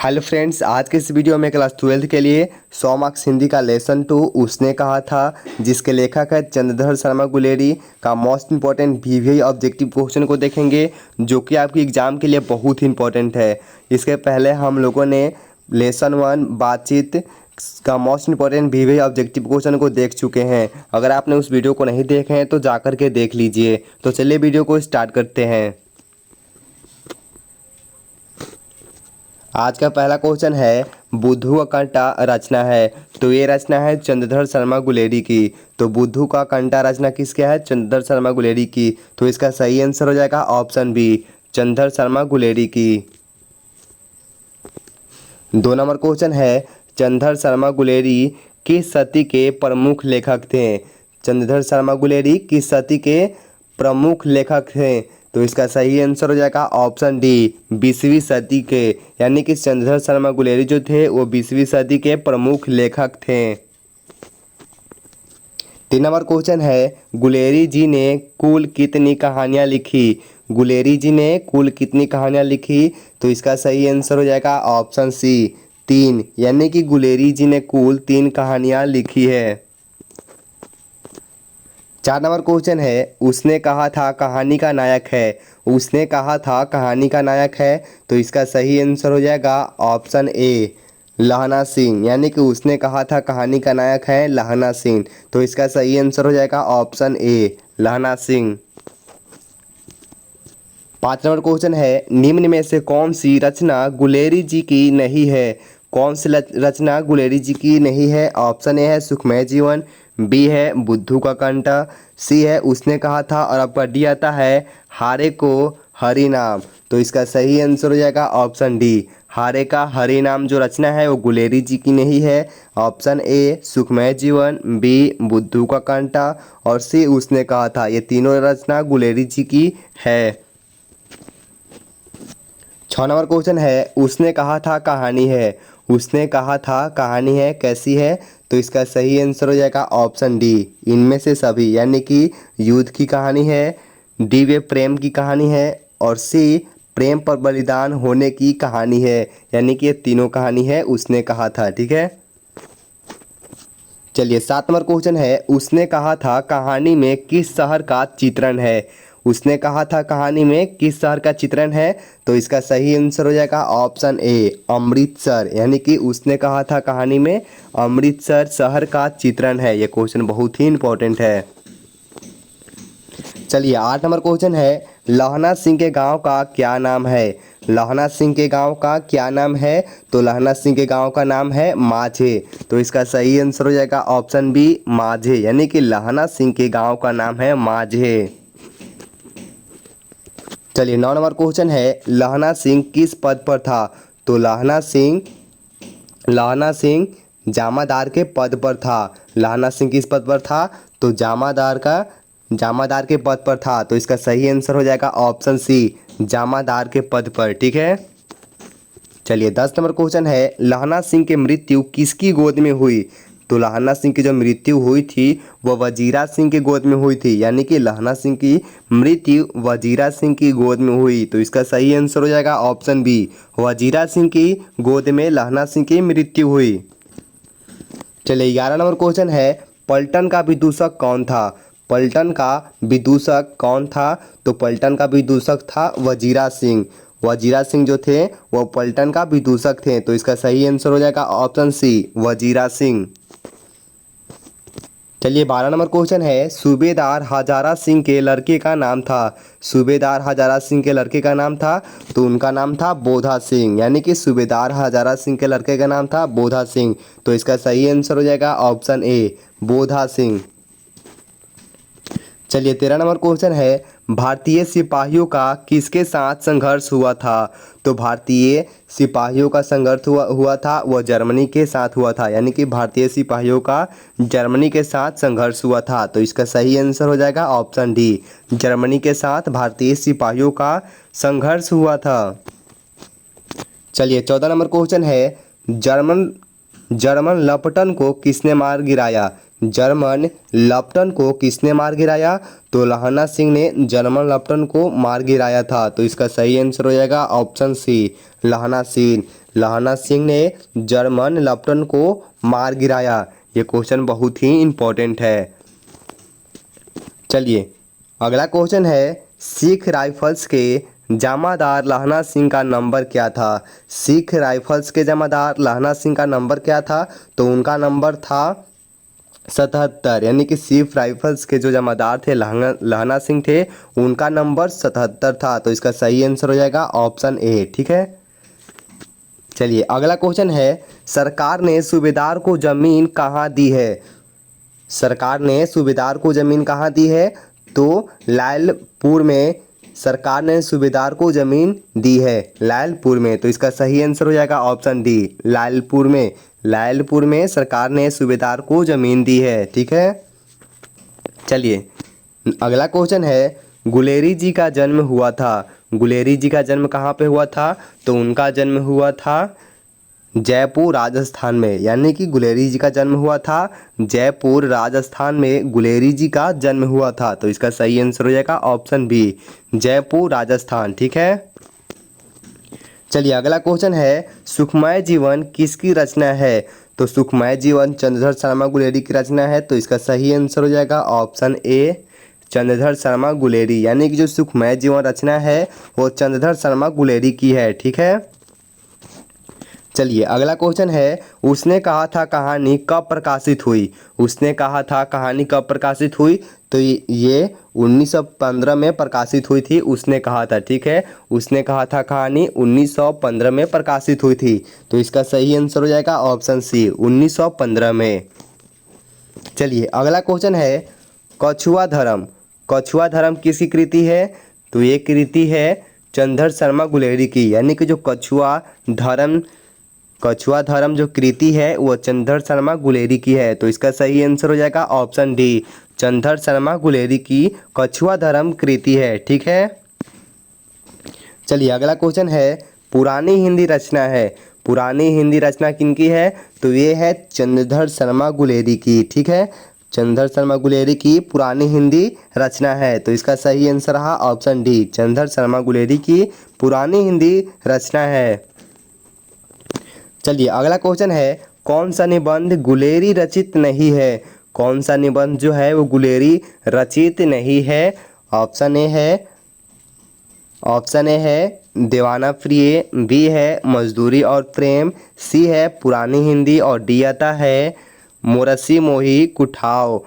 Hello friends, आज के इस वीडियो में क्लास 12 के लिए 100 मार्क्स हिंदी का लेसन 2 उसने कहा था, जिसके लेखक है चंद्रधर शर्मा गुलेरी का most important VVI objective question को देखेंगे, जो कि आपकी एग्जाम के लिए बहुत ही इंपॉर्टेंट है। इसके पहले हम लोगों ने लेसन 1 बातचीत का most important VVI objective question को देख चुके हैं। अगर आपने उस वीडियो को नहीं देखे हैं तो जाकर के देख लीजिए। तो चलिए वीडियो को स्टार्ट करते हैं। आज का पहला क्वेश्चन है, बुद्धू का कंटा रचना है। तो ये रचना है चंद्रधर शर्मा गुलेरी की। तो बुद्धू का कंटा रचना किसके है? चंद्रधर शर्मा गुलेरी की। तो इसका सही आंसर हो जाएगा ऑप्शन बी, चंद्रधर शर्मा गुलेरी की। 2 नंबर क्वेश्चन है, चंद्रधर शर्मा गुलेरी किस सदी के प्रमुख लेखक थे? चंद्रधर शर्मा गुलेरी किस सदी के प्रमुख लेखक थे? तो इसका सही आंसर हो जाएगा ऑप्शन डी, 20वीं सदी के। यानी कि चंद्रधर शर्मा गुलेरी जो थे वो 20वीं सदी के प्रमुख लेखक थे। 3 नंबर क्वेश्चन है, गुलेरी जी ने कुल कितनी कहानियाँ लिखी? गुलेरी जी ने कुल कितनी कहानियाँ लिखी? तो इसका सही आंसर हो जाएगा ऑप्शन सी, 3। यानी कि गुलेरी जी ने कुल 3 कहानियाँ लिखी है। 4 नंबर क्वेश्चन है, उसने कहा था कहानी का नायक है। उसने कहा था कहानी का नायक है। तो इसका सही आंसर हो जाएगा ऑप्शन ए, लहना सिंह। यानी कि उसने कहा था कहानी का नायक है लहना सिंह। तो इसका सही आंसर हो जाएगा ऑप्शन ए, लहना सिंह। 5 नंबर क्वेश्चन है, निम्न में से कौन सी रचना गुलेरी जी की नहीं है? कौन सी रचना गुलेरी जी की नहीं है? ऑप्शन ए है सुखमय जीवन, बी है बुद्धू का कंटा, सी है उसने कहा था, और आपका डी आता है हारे को हरि नाम। तो इसका सही आंसर हो जाएगा ऑप्शन डी, हारे का हरि नाम जो रचना है वो गुलेरी जी की नहीं है। ऑप्शन ए सुखमय जीवन, बी बुद्धू का कंटा और सी उसने कहा था, ये तीनों रचना गुलेरी जी की है। 6 नंबर क्वेश्चन है, उसने कहा था कहानी है। उसने कहा था कहानी है कैसी है? तो इसका सही आंसर हो जाएगा ऑप्शन डी, इनमें से सभी। यानी कि युद्ध की कहानी है, डी वे प्रेम की कहानी है और सी प्रेम पर बलिदान होने की कहानी है। यानी कि ये तीनों कहानी है उसने कहा था। ठीक है, चलिए 7 नंबर क्वेश्चन है, उसने कहा था कहानी में किस शहर का चित्रण है? उसने कहा था कहानी में किस शहर का चित्रण है? तो इसका सही आंसर हो जाएगा ऑप्शन ए, अमृतसर। यानी कि उसने कहा था कहानी में अमृतसर शहर का चित्रण है। ये क्वेश्चन बहुत ही इंपॉर्टेंट है। चलिए 8 नंबर क्वेश्चन है, लहना सिंह के गांव का क्या नाम है? लहना सिंह के गांव का क्या नाम है? तो लहना सिंह के गांव का नाम है माझे। तो इसका सही आंसर हो जाएगा ऑप्शन बी, माझे। यानी कि लहना सिंह के गांव का नाम है माझे। चलिए 9 नंबर क्वेश्चन है, लहना सिंह किस पद पर था? तो लहना सिंह जामादार के पद पर था। लहना सिंह किस पद पर था? तो जामादार के पद पर था। तो इसका सही आंसर हो जाएगा ऑप्शन सी, जामादार के पद पर। ठीक है, चलिए 10 नंबर क्वेश्चन है, लहना सिंह की मृत्यु किसकी गोद में हुई? तो लहना सिंह की जो मृत्यु हुई थी वह वजीरा सिंह की गोद में हुई थी। यानी कि लहना सिंह की मृत्यु वजीरा सिंह की गोद में हुई। तो इसका सही आंसर हो जाएगा ऑप्शन बी, वजीरा सिंह की गोद में लहना सिंह की मृत्यु हुई। चलिए 11 नंबर क्वेश्चन है, पलटन का विदूषक कौन था? पलटन का विदूषक कौन था? तो पलटन का विदूषक था वजीरा सिंह। वजीरा सिंह जो थे वो पलटन का विदूषक थे। तो इसका सही आंसर हो जाएगा ऑप्शन सी, वजीरा सिंह। चलिए 12 नंबर क्वेश्चन है, सूबेदार हजारा सिंह के लड़के का नाम था। सूबेदार हजारा सिंह के लड़के का नाम था, तो उनका नाम था बोधा सिंह। यानी कि सूबेदार हजारा सिंह के लड़के का नाम था बोधा सिंह। तो इसका सही आंसर हो जाएगा ऑप्शन ए, बोधा सिंह। चलिए 13 नंबर क्वेश्चन है, भारतीय सिपाहियों का किसके साथ संघर्ष हुआ था? तो भारतीय सिपाहियों का संघर्ष हुआ था वह जर्मनी के साथ हुआ था। यानी कि भारतीय सिपाहियों का जर्मनी के साथ संघर्ष हुआ था। तो इसका सही आंसर हो जाएगा ऑप्शन डी, जर्मनी के साथ भारतीय सिपाहियों का संघर्ष हुआ था। चलिए 14 नंबर क्वेश्चन है, जर्मन लपटन को किसने मार गिराया? जर्मन लपटन को किसने मार गिराया? तो लहना सिंह ने जर्मन लपटन को मार गिराया था। तो इसका सही आंसर हो जाएगा ऑप्शन सी, लहना सिंह। लाहना सिंह ने जर्मन लेफ्टिनेंट को मार गिराया? ये क्वेश्चन बहुत ही इम्पोर्टेंट है। चलिए अगला क्वेश्चन है, सिख राइफल्स के जमादार लाहना सिंह का नंबर क्या था? सिख राइफल्स के जमादार लाहना सिंह का नंबर क्या था? तो उनका नंबर था 77, यानी कि सिख राइफल्स के जो जमादार थे लाहना सिंह थे, उनका नंबर 77 था। तो इसका सही आंसर हो जाएगा ऑप्शन ए। ठीक है, चलिए अगला क्वेश्चन है, सरकार ने सूबेदार को जमीन कहाँ दी है? सरकार ने सूबेदार को ज़मीन कहाँ दी है? तो लालपुर में सरकार ने सूबेदार को ज़मीन दी है, लालपुर में। तो इसका सही आंसर हो जाएगा ऑप्शन डी, लालपुर में। लालपुर में सरकार ने सूबेदार को ज़मीन दी है। ठीक है, चलिए अगला क्वेश्चन है, गुलेरी जी का जन्म हुआ था? गुलेरी जी का जन्म कहाँ पे हुआ था? तो उनका जन्म हुआ था जयपुर राजस्थान में, यानी कि गुलेरी जी का जन्म हुआ था जयपुर राजस्थान में, गुलेरी जी का जन्म हुआ था। तो इसका सही आंसर हो जाएगा ऑप्शन बी, जयपुर राजस्थान। ठीक है, चलिए अगला क्वेश्चन है, सुखमय जीवन किसकी रचना है? तो सुखमय जीवन चंद्रधर शर्मा गुलेरी की रचना है। तो इसका सही आंसर हो जाएगा ऑप्शन ए, चंद्रधर शर्मा गुलेरी, यानी कि जो सुखमय जीवन रचना है वो चंद्रधर शर्मा गुलेरी की है। ठीक है, चलिए अगला क्वेश्चन है, उसने कहा था कहानी कब प्रकाशित हुई? उसने कहा था कहानी कब प्रकाशित हुई? तो ये 1915 में प्रकाशित हुई थी, उसने कहा था। ठीक है, उसने कहा था कहानी 1915 में प्रकाशित हुई थी। तो इसका सही आंसर हो जाएगा ऑप्शन सी, 1915 में। चलिए अगला क्वेश्चन है, कछुआ धर्म, कछुआ धर्म किसकी कृति है? तो ये कृति है चंद्रधर शर्मा गुलेरी की, यानी कि जो कछुआ धर्म जो कृति है वो चंद्रधर शर्मा गुलेरी की है। तो इसका सही आंसर हो जाएगा ऑप्शन डी, चंद्रधर शर्मा गुलेरी की कछुआ धर्म कृति है। ठीक है, चलिए अगला क्वेश्चन है, पुरानी हिंदी रचना है, पुरानी हिंदी रचना किनकी है? तो ये है चंद्रधर शर्मा गुलेरी की। ठीक है, चंद्रधर शर्मा गुलेरी की पुरानी हिंदी रचना है। तो इसका सही आंसर रहा ऑप्शन डी, चंद्रधर शर्मा गुलेरी की पुरानी हिंदी रचना है। चलिए अगला क्वेश्चन है, कौन सा निबंध गुलेरी रचित नहीं है? कौन सा निबंध जो है वो गुलेरी रचित नहीं है? ऑप्शन ए है दीवाना प्रिय, बी है मजदूरी और प्रेम, सी है पुरानी हिंदी और डी आता है मोरसी मोही कुठाव,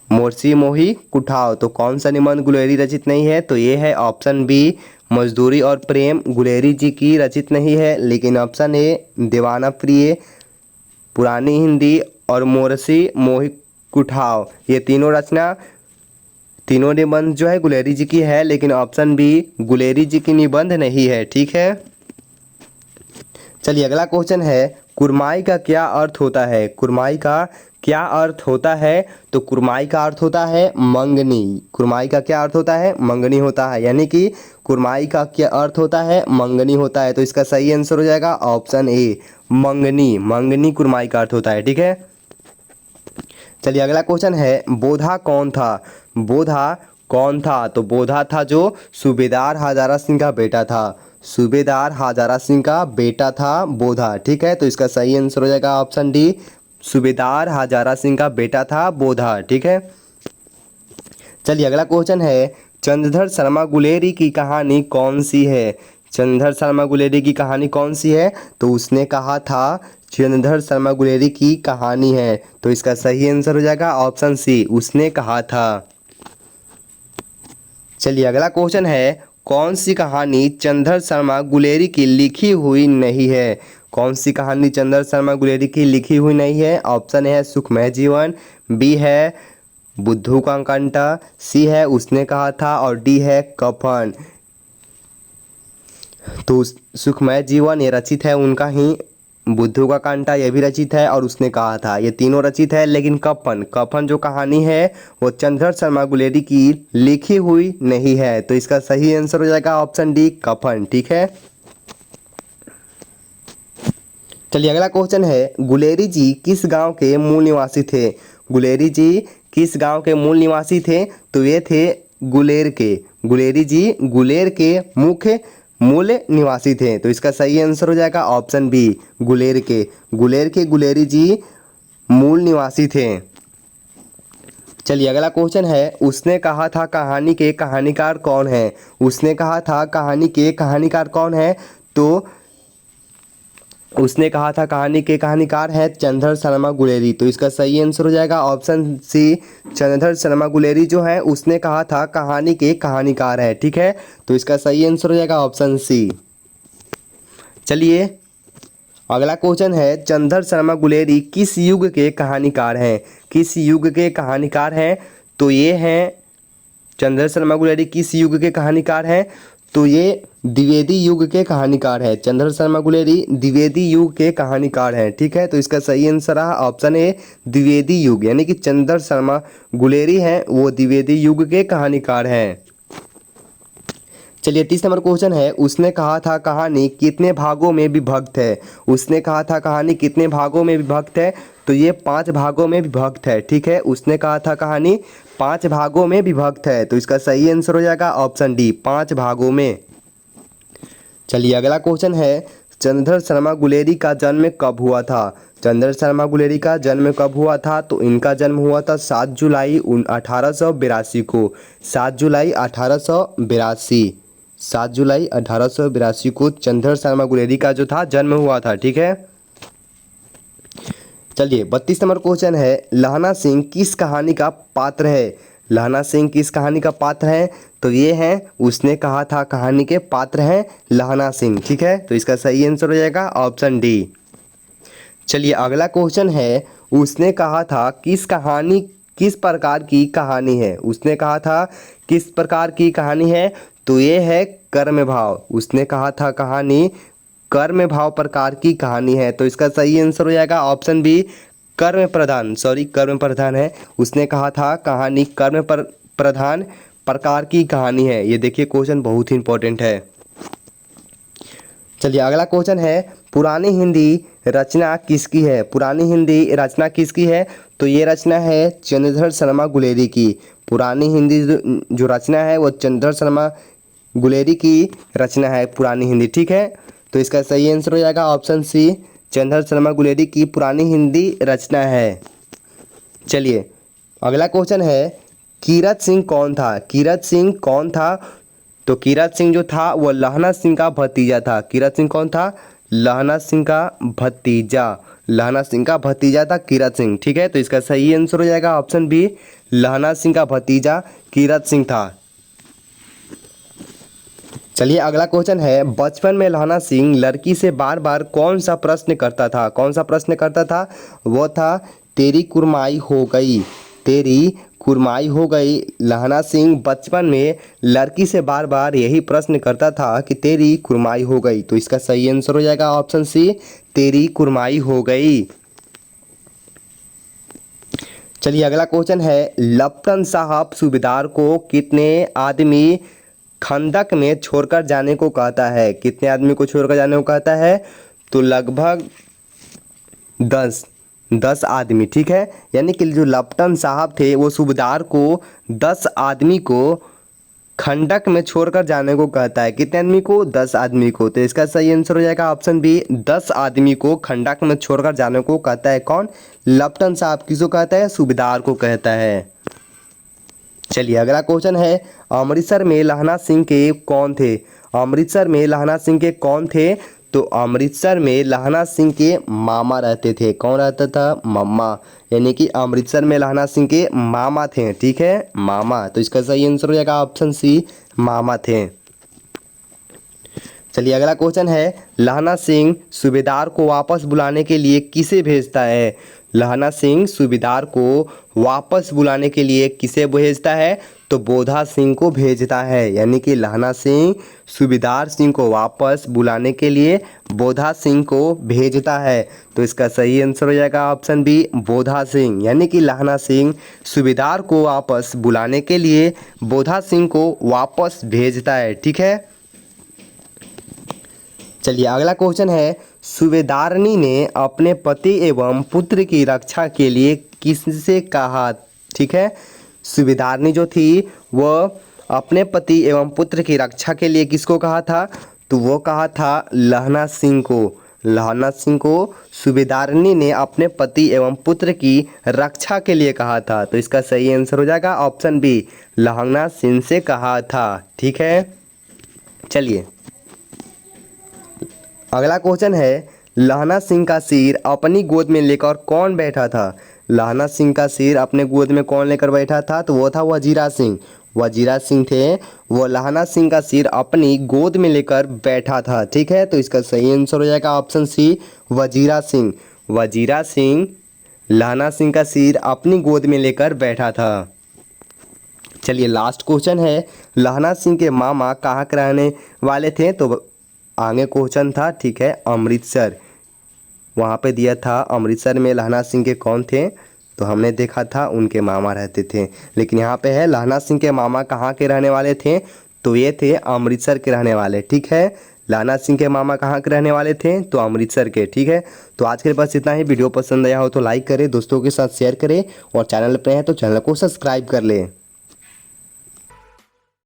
मोरसी मोही कुठाव। तो कौन सा निबंध गुलेरी रचित नहीं है? तो ये है ऑप्शन बी, मजदूरी और प्रेम गुलेरी जी की रचित नहीं है, लेकिन ऑप्शन ए दीवाना प्रिय, पुरानी हिंदी और मोरसी मोही कुठाव, ये तीनों निबंध जो है गुलेरी जी की है, लेकिन ऑप्शन बी गुलेरी जी की निबंध नहीं है। ठीक है, चलिए अगला क्वेश्चन है, कुरमाई का क्या अर्थ होता है? कुरमाई का क्या अर्थ होता है? तो कुरमाई का अर्थ होता है मंगनी। कुरमाई का क्या अर्थ होता है? मंगनी होता है, यानी कि कुरमाई का क्या अर्थ होता है? मंगनी होता है। तो इसका सही आंसर हो जाएगा ऑप्शन ए, मंगनी, मंगनी कुरमाई का अर्थ होता है। ठीक है, चलिए अगला क्वेश्चन है, बोधा कौन था? बोधा कौन था? तो बोधा था जो सूबेदार हजारा सिंह का बेटा था, सूबेदार हजारा सिंह का बेटा था बोधा। ठीक है, तो इसका सही आंसर हो जाएगा ऑप्शन डी, सूबेदार हजारा सिंह का बेटा था बोधा। ठीक है, चलिए अगला क्वेश्चन है, चंद्रधर शर्मा गुलेरी की कहानी कौन सी है? चंद्रधर शर्मा गुलेरी की कहानी कौन सी है? तो उसने कहा था चंद्रधर शर्मा गुलेरी की कहानी है। तो इसका सही आंसर हो जाएगा ऑप्शन सी, उसने कहा था। चलिए अगला क्वेश्चन है, कौन सी कहानी चंद्रधर शर्मा गुलेरी की लिखी हुई नहीं है? कौन सी कहानी चंद्रधर शर्मा गुलेरी की लिखी हुई नहीं है? ऑप्शन है सुखमय जीवन, बी है बुद्धू का कंटा, सी है उसने कहा था और डी है कफन। तो सुखमय जीवन ये रचित है उनका ही, बुद्धू का कांटा ये भी रचित है और उसने कहा था, ये तीनों रचित है, लेकिन कफन जो कहानी है वो चंद्रधर शर्मा गुलेरी की लिखी हुई नहीं है। तो इसका सही आंसर हो जाएगा ऑप्शन डी, कफन। ठीक है, चलिए अगला क्वेश्चन है, गुलेरी जी किस गांव के मूल निवासी थे? गुलेरी जी किस गांव के मूल निवासी थे? तो ये थे गुलेर के, गुलेरी जी गुलेर के मूल निवासी थे। तो इसका सही आंसर हो जाएगा ऑप्शन बी, गुलेर के। गुलेरी जी मूल निवासी थे। चलिए अगला क्वेश्चन है, उसने कहा था कहानी के कहानीकार कौन है। उसने कहा था कहानी के कहानीकार कौन है, तो उसने कहा था कहानी के कहानीकार है चंद्र शर्मा गुलेरी। तो इसका सही आंसर हो जाएगा ऑप्शन सी, चंद्र शर्मा गुलेरी जो है उसने कहा था कहानी के कहानीकार है। ठीक है, तो इसका सही आंसर हो जाएगा ऑप्शन सी। चलिए अगला क्वेश्चन है, चंद्र शर्मा गुलेरी किस युग के कहानीकार हैं। किस युग के कहानीकार हैं, तो ये हैं चंद्र शर्मा गुलेरी किस युग के कहानीकार हैं, तो ये द्विवेदी युग के कहानीकार है। चंद्र शर्मा गुलेरी द्विवेदी युग के कहानीकार हैं। ठीक है, तो इसका सही आंसर रहा ऑप्शन ए, द्विवेदी युग, यानी कि चंद्र शर्मा गुलेरी हैं वो द्विवेदी युग के कहानीकार हैं। चलिए 30 नंबर क्वेश्चन है, उसने कहा था कहानी कितने भागों में विभक्त है। उसने कहा था कहानी कितने भागों में विभक्त है, तो ये 5 भागों में विभक्त है। ठीक है, उसने कहा था कहानी 5 भागों में विभक्त है। तो इसका सही आंसर हो जाएगा ऑप्शन डी, 5 भागों में। चलिए अगला क्वेश्चन है, चंद्र शर्मा गुलेरी का जन्म कब हुआ था। चंद्र शर्मा गुलेरी का जन्म कब हुआ था, तो इनका जन्म हुआ था 7 जुलाई 1882 को। 7 जुलाई 1882, 7 जुलाई 1882 को चंद्र शर्मा गुलेरी का जो था जन्म हुआ था। ठीक है, चलिए 32 नंबर क्वेश्चन है, लहना सिंह किस कहानी का पात्र है। लहना सिंह किस कहानी का पात्र है, तो ये हैं उसने कहा था कहानी के पात्र हैं लहना सिंह। ठीक है, तो इसका सही आंसर हो जाएगा ऑप्शन डी। चलिए अगला क्वेश्चन है, उसने कहा था किस कहानी किस प्रकार की कहानी है। उसने कहा था किस प्रकार की कहानी है, तो ये है कर्म भाव। उसने कहा था कहानी कर्म भाव प्रकार की कहानी है। तो इसका सही आंसर हो जाएगा ऑप्शन बी, कर्म प्रधान, सॉरी कर्म प्रधान है। उसने कहा था कहानी कर्म प्रधान प्रकार की कहानी है। ये देखिए क्वेश्चन बहुत ही इंपॉर्टेंट है। चलिए अगला क्वेश्चन है, पुरानी हिंदी रचना किसकी है। पुरानी हिंदी रचना किसकी है, तो ये रचना है चंद्र शर्मा गुलेरी की। पुरानी हिंदी जो रचना है वो चंद्र शर्मा गुलेरी की रचना है पुरानी हिंदी। ठीक है, तो इसका सही आंसर हो जाएगा ऑप्शन सी, चंद्र शर्मा गुलेरी की पुरानी हिंदी रचना है। चलिए अगला क्वेश्चन है, कीरत सिंह कौन था। कीरत सिंह कौन था, तो कीरत सिंह जो था वो लहना सिंह का भतीजा था। कीरत सिंह कौन था, लहना सिंह का भतीजा। लहना सिंह का भतीजा था कीरत सिंह। ठीक है, तो इसका सही आंसर हो जाएगा ऑप्शन बी, लहना सिंह का भतीजा कीरत सिंह था। चलिए अगला क्वेश्चन है, बचपन में लहना सिंह लड़की से बार बार कौन सा प्रश्न करता था। कौन सा प्रश्न करता था, वो था तेरी कुरमाई हो गई, तेरी कुरमाई हो गई। लहना सिंह बचपन में लड़की से बार बार यही प्रश्न करता था कि तेरी कुरमाई हो गई। तो इसका सही आंसर हो जाएगा ऑप्शन सी, तेरी कुरमाई हो गई। चलिए अगला क्वेश्चन है, लपटन साहब सूबेदार को कितने आदमी खंदक में छोड़कर जाने को कहता है। कितने आदमी को छोड़कर जाने को कहता है, तो लगभग 10 आदमी। ठीक है, यानी कि जो लपटन साहब थे वो सूबेदार को 10 आदमी को खंडक में छोड़कर जाने को कहता है। कितने आदमी को, 10 आदमी को। तो इसका सही आंसर हो जाएगा ऑप्शन बी, 10 आदमी को खंडक में छोड़कर जाने को कहता है। कौन, लपटन साहब किसको कहता है, सूबेदार को कहता है। चलिए अगला क्वेश्चन है, अमृतसर में लहना सिंह के कौन थे। अमृतसर में लहना सिंह के कौन थे, तो अमृतसर में लहना सिंह के मामा रहते थे। कौन रहता था, मामा, यानी कि अमृतसर में लहना सिंह के मामा थे। ठीक है, मामा। तो इसका सही आंसर हो जाएगा ऑप्शन सी, मामा थे। चलिए अगला क्वेश्चन है, लहना सिंह सूबेदार को वापस बुलाने के लिए किसे भेजता है। लहना सिंह सूबेदार को वापस बुलाने के लिए किसे भेजता है, तो बोधा सिंह को भेजता है। यानी कि लहना सिंह सूबेदार सिंह को वापस बुलाने के लिए बोधा सिंह को भेजता है। तो इसका सही आंसर हो जाएगा ऑप्शन बी, बोधा सिंह। यानी कि लहना सिंह सूबेदार को वापस बुलाने के लिए बोधा सिंह को वापस भेजता है। ठीक है, चलिए अगला क्वेश्चन है, सूबेदारनी ने अपने पति एवं पुत्र की रक्षा के लिए किससे कहा। ठीक है, सूबेदारनी जो थी वह अपने पति एवं पुत्र की रक्षा के लिए किसको कहा था, तो वो कहा था लहना सिंह को। लहना सिंह को सूबेदारनी ने अपने पति एवं पुत्र की रक्षा के लिए कहा था। तो इसका सही आंसर हो जाएगा ऑप्शन बी, लहना सिंह से कहा था। ठीक है, चलिए अगला क्वेश्चन है, लहना सिंह का सिर अपनी गोद में लेकर कौन बैठा था? लहना सिंह का सिर अपने गोद में कौन लेकर बैठा था? तो वो था वजीरा सिंह। वजीरा सिंह थे, वो लहना सिंह का सिर अपनी गोद में लेकर बैठा था। ठीक है, तो इसका सही आंसर हो जाएगा ऑप्शन सी, वजीरा सिंह। वजीरा सिंह लहना सिंह का सिर अपनी गोद में लेकर बैठा था। चलिए लास्ट क्वेश्चन है, लहना सिंह के मामा कहाँ के रहने वाले थे? तो आगे क्वेश्चन था, ठीक है, अमृतसर। वहाँ पे दिया था अमृतसर में लहना सिंह के कौन थे? तो हमने देखा था उनके मामा रहते थे, लेकिन यहाँ पे है लहना सिंह के मामा कहाँ के रहने वाले थे? तो ये थे अमृतसर के रहने वाले। ठीक है, लहना सिंह के मामा कहाँ के रहने वाले थे? तो अमृतसर के। ठीक है, तो आज के लिए बस इतना ही। वीडियो पसंद आया हो तो लाइक करें, दोस्तों के साथ शेयर करें और चैनल पर हैं तो चैनल को सब्सक्राइब कर लें।